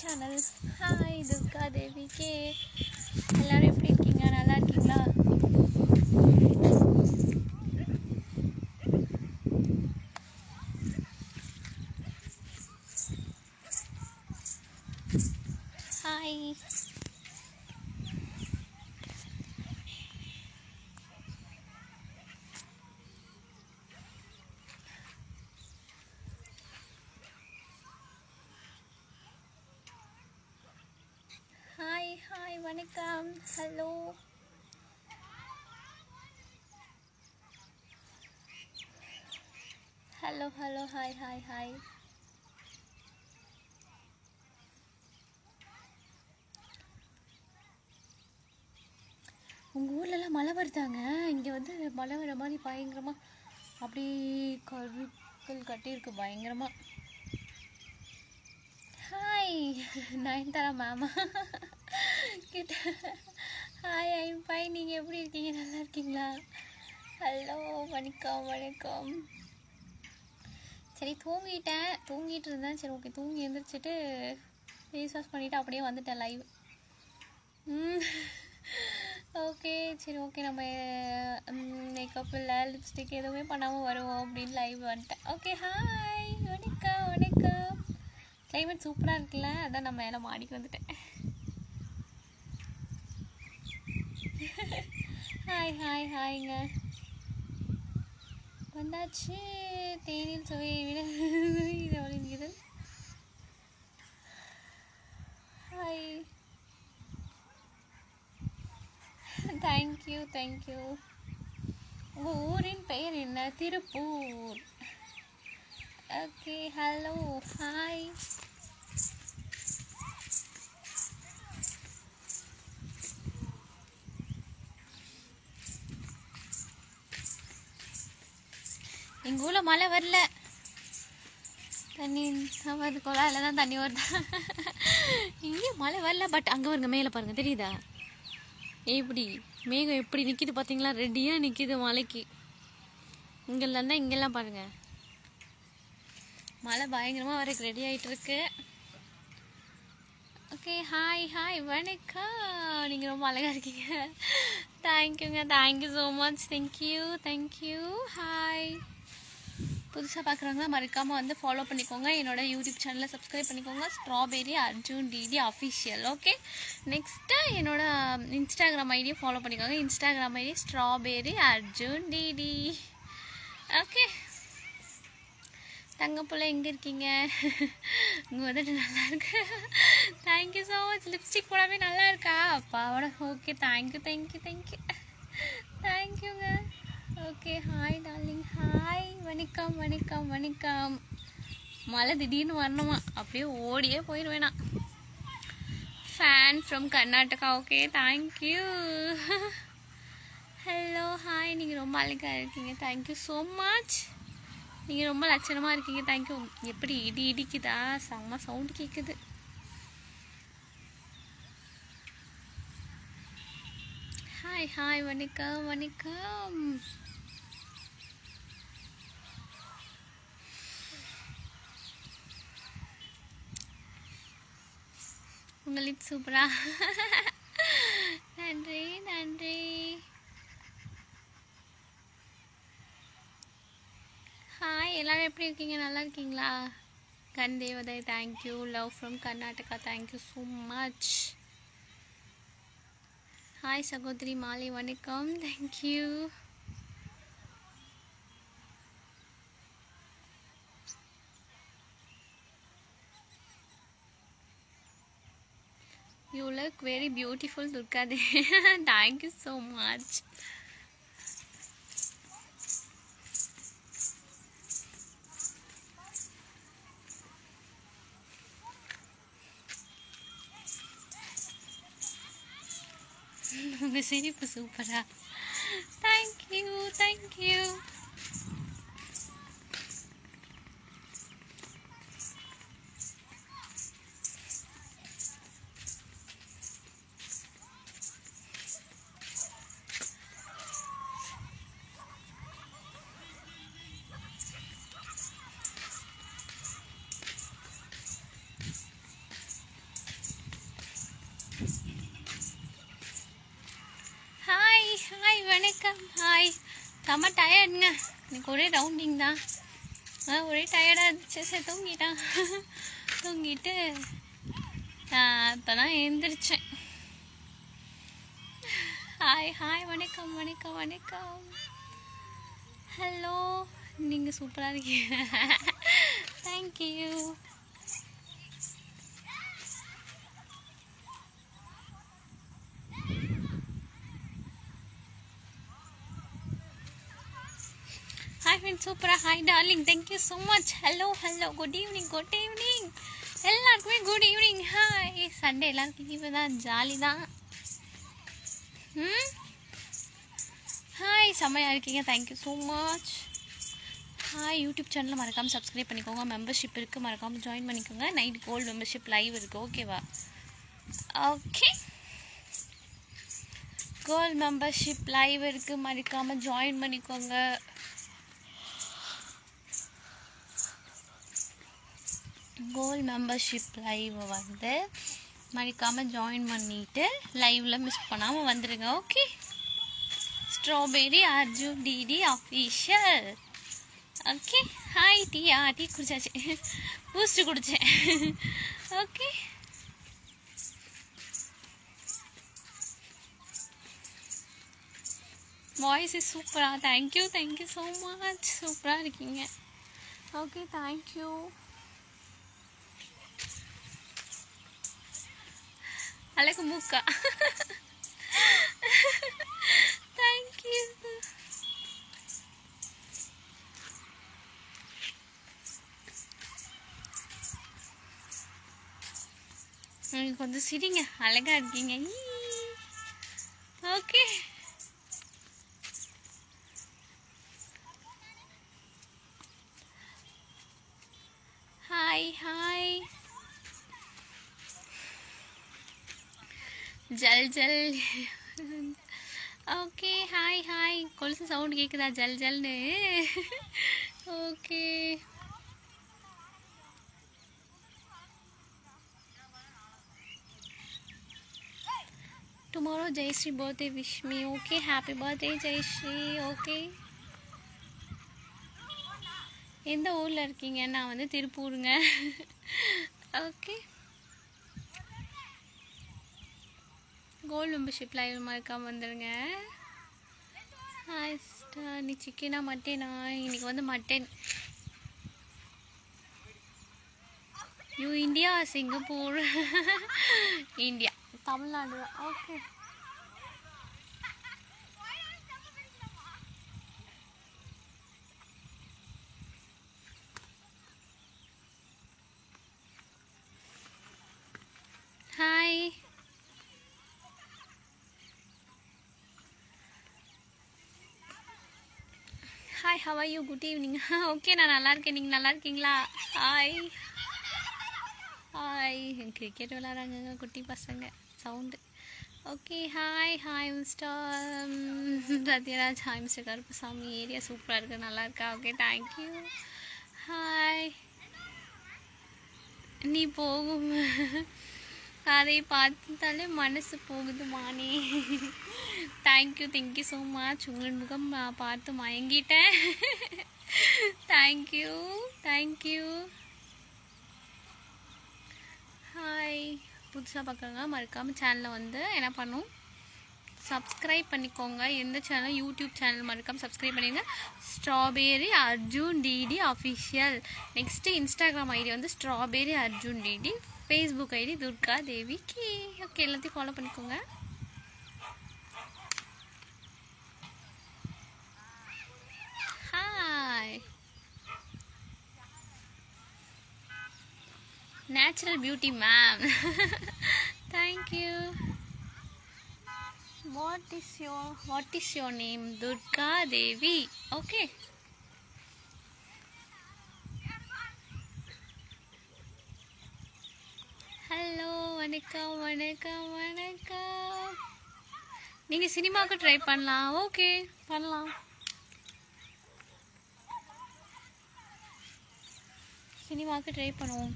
Channel. Hi Durga Devi K. எல்லாரும் எப்படி இருக்கீங்க? நல்லா இருக்கீங்களா? ஹாய். ஹாய் ஹாய் வணக்கம். Hello. Hello hello hi hi hi. உங்கள் ஊர்லலாம் மழை வருதாங்க? இங்கே வந்து மழை வர மாதிரி பயங்கரமாக அப்படி கருக்கள் கட்டியிருக்கு பயங்கரமாக. ஹாய் நயன்தாரா மேமா கிட்ட. Hi I'm fine. நீங்கள் எப்படி இருக்கீங்க? நல்லா இருக்கீங்களா? ஹலோ வணக்கம் வணக்கம். சரி தூங்கிட்டு இருந்தேன். சரி ஓகே, தூங்கி எழுந்திரிச்சிட்டு ஃபேஸ் வாஷ் பண்ணிவிட்டு அப்படியே வந்துட்டேன் லைவ். ஓகே சரி ஓகே, நம்ம மேக்கப் இல்லை லிப்ஸ்டிக் எதுவுமே பண்ணாமல் வருவோம் அப்படின்னு லைவ் வந்துட்டேன். ஓகே ஹாய் வணக்கம் வணக்கம். கிளைமேட் சூப்பராக இருக்குல்ல, அதான் நான் மேலே மாடிக்கு வந்துட்டேன். ஹாய் ஹாய் ஹாய்ங்க. வந்தாச்சு. தேனில் சுவையை விட இது அப்படிங்குது. Hi thank you thank you. உங்கள் ஊரின் பெயர் என்ன? திருப்பூர். Okay hello hi. எங்கள் ஊரில் மழை வரல, தண்ணி வருது, குழாயில் தான் தண்ணி வருது. இங்கேயும் மழை வரல, பட் அங்கே வருங்க மேலே பாருங்கள், தெரியுதா எப்படி மேகம் எப்படி நிற்கிது பார்த்தீங்களா? ரெடியாக நிற்கிது மழைக்கு. இங்கெல்லாம் தான் இங்கெல்லாம் பாருங்கள் மழை பயங்கரமாக வரக்கு ரெடி ஆகிட்டு இருக்கு. ஓகே ஹாய் ஹாய் வணக்கம். நீங்கள் ரொம்ப அழகாக இருக்கீங்க. தேங்க்யூங்க, thank you so much. Thank you thank you. Hi. புதுசாக பார்க்குறவங்க மறக்காமல் வந்து ஃபாலோ பண்ணிக்கோங்க. என்னோட யூடியூப் சேனலை சப்ஸ்கிரைப் பண்ணிக்கோங்க. Strawberry Arjun DD official. Okay, next என்னோட இன்ஸ்டாகிராம் ஐடியை ஃபாலோ பண்ணிக்கோங்க. Instagram ID strawberry Arjun DD. Okay, தங்கப்பிள்ளை எங்கே இருக்கீங்க? உங்கள் வந்துட்டு நல்லா இருக்கு. Thank you so much. லிப்ஸ்டிக் போடாமே நல்லா இருக்கா அப்பாவோட? ஓகே தேங்க்யூ தேங்க்யூ தேங்க்யூ தேங்க்யூங்க. Okay hi darling. ஹாய் வணக்கம் வணக்கம் வணக்கம். மழை திடீர்னு வரணுமா, அப்படியே ஓடியே போயிடுவேண்ணா. Fan from Karnataka. Okay thank you. Hello hi. நீங்கள் ரொம்ப அழகாக இருக்கீங்க. Thank you so much. நீங்கள் ரொம்ப லட்சணமாக இருக்கீங்க. தேங்க்யூ. எப்படி இடி இடிக்குதா? செம்ம சவுண்டு கேட்குது. ஹாய் ஹாய் வணக்கம் வணக்கம். உங்கள் லிப் சூப்பரா? நன்றி நன்றி. ஹாய் எல்லாரும் எப்படி இருக்கீங்க? நல்லா இருக்கீங்களா? கண் தேவதை thank you. Love from Karnataka. Thank you so much. Hi சகோதரி மாலை வணக்கம். Thank you. You look very beautiful Durga Devi. Thank you so much. உங்க சிரிப்பு சூப்பரா. Thank you thank you. ஹாய் வணக்கம். ஹாய். செம்ம டயர்டுங்க, எனக்கு ஒரே ரவுண்டிங் தான். ஒரே டயர்டாக இருந்துச்சு. சரி தூங்கிட்டான். தூங்கிட்டு இப்போ தான் எழுந்திரிச்சேன். ஹாய் ஹாய் வணக்கம் வணக்கம் வணக்கம். ஹலோ, நீங்கள் சூப்பராக இருக்கீங்க. தேங்க்யூ. ஹாய் ஃப்ரெண்ட், சூப்பராக. Hi darling, thank you so much. Hello hello, good evening good evening எல்லாருக்குமே. Good evening. ஹாய். சண்டே எல்லாருக்கும் லீவு தான், ஜாலி தான். ஹாய், செம்மையாக இருக்கீங்க. Thank you so much. Hi. YouTube சேனலில் மறக்காமல் சப்ஸ்கிரைப் பண்ணிக்கோங்க. மெம்பர்ஷிப் இருக்குது, மறக்காமல் ஜாயின் பண்ணிக்கோங்க. நைட் கோல்டு மெம்பர்ஷிப் லைவ் இருக்குது. ஓகேவா? ஓகே, கோல்டு மெம்பர்ஷிப் லைவ் இருக்குது, மறக்காமல் ஜாயின் பண்ணிக்கோங்க. கோல்டு மெம்பர்ஷிப் லைவ் வந்து மறக்காமல் ஜாயின் பண்ணிவிட்டு லைவில் மிஸ் பண்ணாமல் வந்துடுங்க. Okay. Strawberry Arjun DD official. Okay. Hi. Tea குடிச்சாச்சு, பூஸ்ட் குடித்தேன். ஓகே. வாய்ஸ் இஸ் சூப்பராக. Thank you thank you so much. சூப்பராக இருக்கீங்க. Okay, thank you. அழகு மூக்கா. தேங்க்யூ. நீங்கள் கொஞ்சம் சிரிங்க, அழகாக இருக்கீங்க. ஓகே. Hi hi. ஜல் ஜல். ஓகே. Hi hi. கொலுசு சவுண்ட் கேட்குதா? ஜல் ஜல்னு. Okay. Tomorrow Jayashree birthday wish me. Okay, happy birthday Jayashree. Okay. எந்த ஊரில் இருக்கீங்க? நான் வந்து திருப்பூருங்க. ஓகே. கோல்டு மெம்பர்ஷிப் லைவ் மறக்காமல் வந்துடுங்க. Hi sister. நீ சிக்கனா மட்டனா? இன்னைக்கு வந்து mutton. You India Singapore? India, Tamil Nadu. Okay. Hi. Hi, how are you? Good evening. Okay, நான் நல்லா இருக்கேன். நீங்கள் நல்லா இருக்கீங்களா? Hi hi. கிரிக்கெட் விளாட்றாங்க குட்டி பசங்க, sound. Okay. Hi hi mister Sathyaraj. Hi mister Karuppusamy. Area சூப்பராக இருக்குது, நல்லா இருக்கா? Okay, thank you. ஹாய். நீ போகும் அதை பார்த்தாலே மனசு போகுது மானே. Thank you so much. உங்கள் முகம் பார்த்து மயங்கிட்டேன். தேங்க்யூ. ஹாய். புதுசாக பார்க்குறவங்க மறக்காமல் சேனலை வந்து என்ன பண்ணும், சப்ஸ்கிரைப் பண்ணிக்கோங்க. எந்த சேனல்? யூடியூப் சேனல் மறக்காமல் சப்ஸ்கிரைப் பண்ணிடுங்க. Strawberry Arjun DD official. Next Instagram ID வந்து strawberry Arjun DD. Facebook ID Durga Devi K. Okay, எல்லாத்தையும் ஃபாலோ பண்ணிக்கோங்க. Hi. Natural beauty ma'am. Thank you. What is your name? Durga Devi. Okay. Hello, வணக்கம் வணக்கம் வணக்கம். நீங்கள் சினிமாவுக்கு ட்ரை பண்ணலாம். ஓகே, பண்ணலாம். சினிமாவுக்கு ட்ரை பண்ணுவோம்.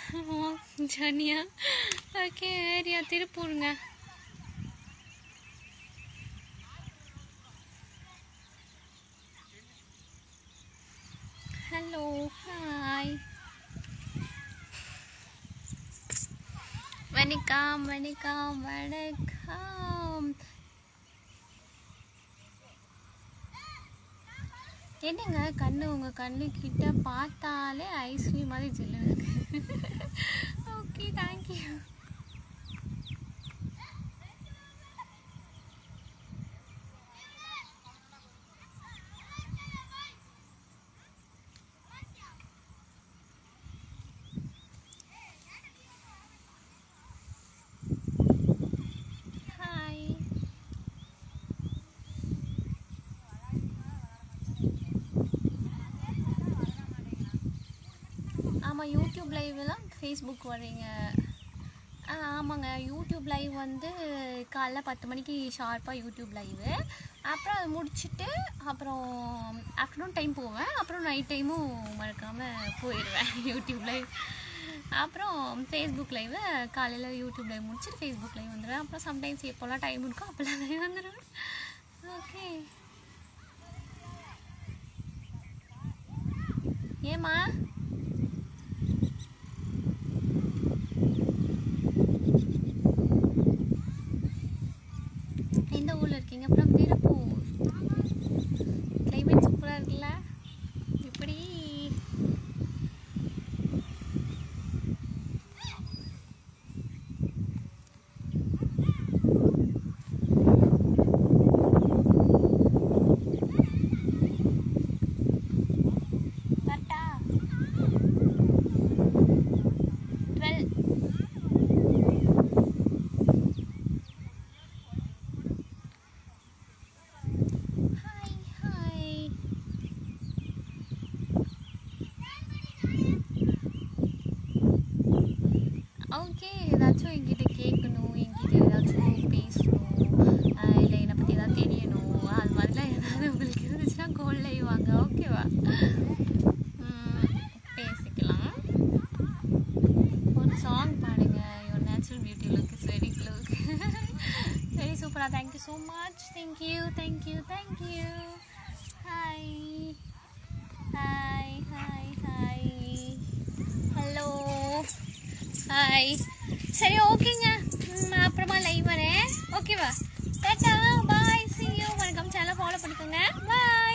ஜானியா ஓகே ஏரியா திருப்பூருங்க. ஹலோ ஹாய் வணக்கம் வணக்கம் வணக்கம். என்னங்க கண்ணு உங்கள் கண்ணு கிட்ட பார்த்தாலே ஐஸ்கிரீம் மாதிரி ஜில்லுன்னு இருக்கு. Okay thank you. ஆமாம் யூடியூப் லைவ்லாம் ஃபேஸ்புக் வரீங்க. ஆமாங்க யூடியூப் லைவ் வந்து காலைல 10 மணிக்கு ஷார்ப்பாக யூடியூப் லைவு. அப்புறம் அதை முடிச்சுட்டு அப்புறம் ஆஃப்டர்நூன் டைம் போவேன். அப்புறம் நைட் டைமும் மறக்காமல் போயிடுவேன் யூடியூப் லைவ். அப்புறம் ஃபேஸ்புக் லைவு காலையில் யூடியூப் லைவ் முடிச்சுட்டு ஃபேஸ்புக் லைவ் வந்துடுவேன். அப்புறம் சம்டைம்ஸ் எப்போல்லாம் டைம் இருக்கோ அப்போல்லாம் லைவ் வந்துடுவேன். ஓகே ஏம்மா எந்த ஊரில் இருக்கீங்க? அப்புறம் திருப்பூர். கிளைமேட் சூப்பராக இருக்குல்ல? இப்படி கரெக்டா 12. ஓகே ஏதாச்சும் என்கிட்ட கேட்கணும், என்கிட்ட ஏதாச்சும் பேசணும், இல்லை என்னை பற்றி ஏதாவது தெரியணும், அது மாதிரிலாம் ஏதாவது உங்களுக்கு இருந்துச்சுன்னா கோல் லைவ் வாங்க. ஓகேவா? பேசிக்கலாம். ஒரு சாங் பாடுங்க. Your natural beauty look is very look very சூப்பராக. Thank you so much. Thank you thank you thank you. Hi hi hi hi hello hi. சரி ஓகேங்க, அப்புறமா லைவ் வரேன். ஓகேவா? டாடா பாய், see you. வணக்கம். சேனலை ஃபாலோ பண்ணிக்கோங்க. பாய்.